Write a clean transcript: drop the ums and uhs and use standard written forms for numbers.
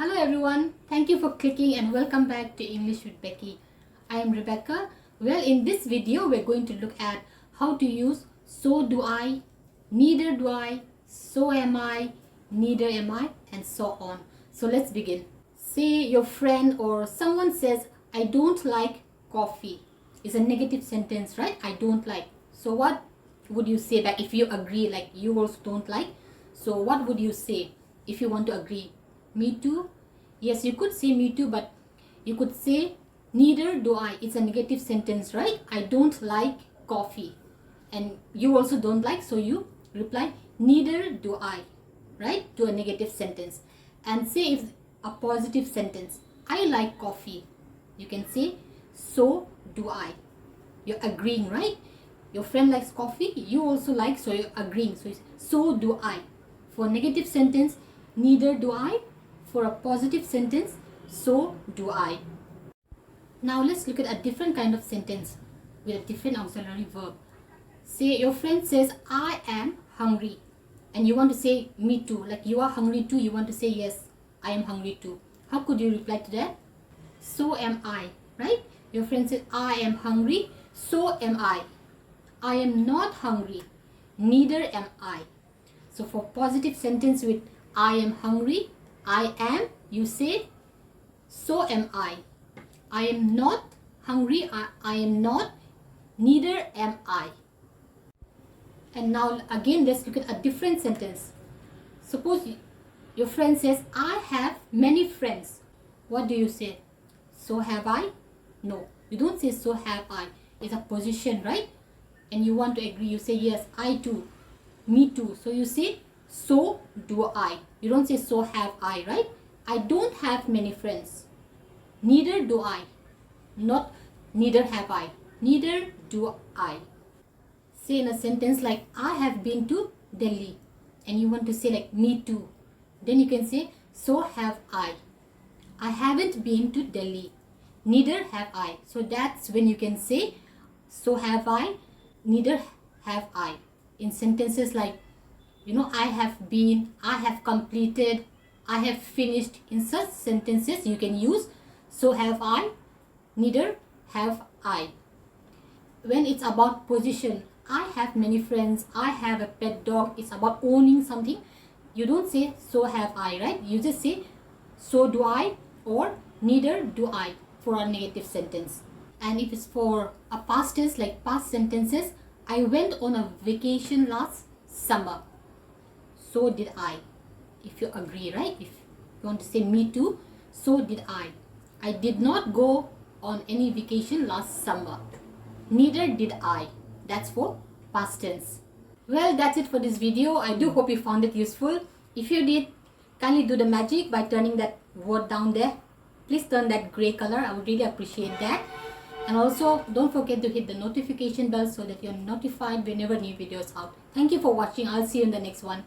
Hello everyone, thank you for clicking and welcome back to English with Becky. I am Rebecca. Well, in this video we're going to look at how to use so do I, neither do I, so am I, neither am I, and so on. So let's begin. Say your friend or someone says, I don't like coffee. It's a negative sentence, right? I don't like. So what would you say back if you agree, like you also don't like? So what would you say if you want to agree? Me too? Yes, you could say me too, but you could say neither do I. It's a negative sentence, right? I don't like coffee. And you also don't like, so you reply neither do I, right? To a negative sentence. And say if a positive sentence, I like coffee. You can say so do I. You're agreeing, right? Your friend likes coffee, you also like, so you're agreeing. So it's so do I. For a negative sentence, neither do I. For a positive sentence, so do I. Now let's look at a different kind of sentence with a different auxiliary verb. Say your friend says, I am hungry. And you want to say me too. Like you are hungry too, you want to say yes, I am hungry too. How could you reply to that? So am I, right? Your friend says, I am hungry, so am I. I am not hungry, neither am I. So for positive sentence with I am hungry, I am, you say so am I. I am not hungry, I am not, neither am I. And now again let's look at a different sentence. Suppose your friend says, I have many friends. What do you say? So have I? No, you don't say so have I. It's a position, right? And you want to agree, you say yes, I too, me too. So you say so do I. You don't say so have I, right? I don't have many friends. Neither do I. Not neither have I. Neither do I. Say in a sentence like I have been to Delhi. And you want to say like me too. Then you can say so have I. I haven't been to Delhi. Neither have I. So that's when you can say so have I, neither have I. In sentences like, I have been, I have completed, I have finished. In such sentences you can use so have I, neither have I. When it's about position, I have many friends, I have a pet dog, it's about owning something. You don't say so have I, right? You just say so do I or neither do I for a negative sentence. And if it's for a past tense, like past sentences, I went on a vacation last summer. So did I. If you agree, right? If you want to say me too, so did I. I did not go on any vacation last summer. Neither did I. That's for past tense. Well, that's it for this video. I do hope you found it useful. If you did, kindly do the magic by turning that word down there. Please turn that gray color. I would really appreciate that. And also, don't forget to hit the notification bell so that you're notified whenever new videos out. Thank you for watching. I'll see you in the next one.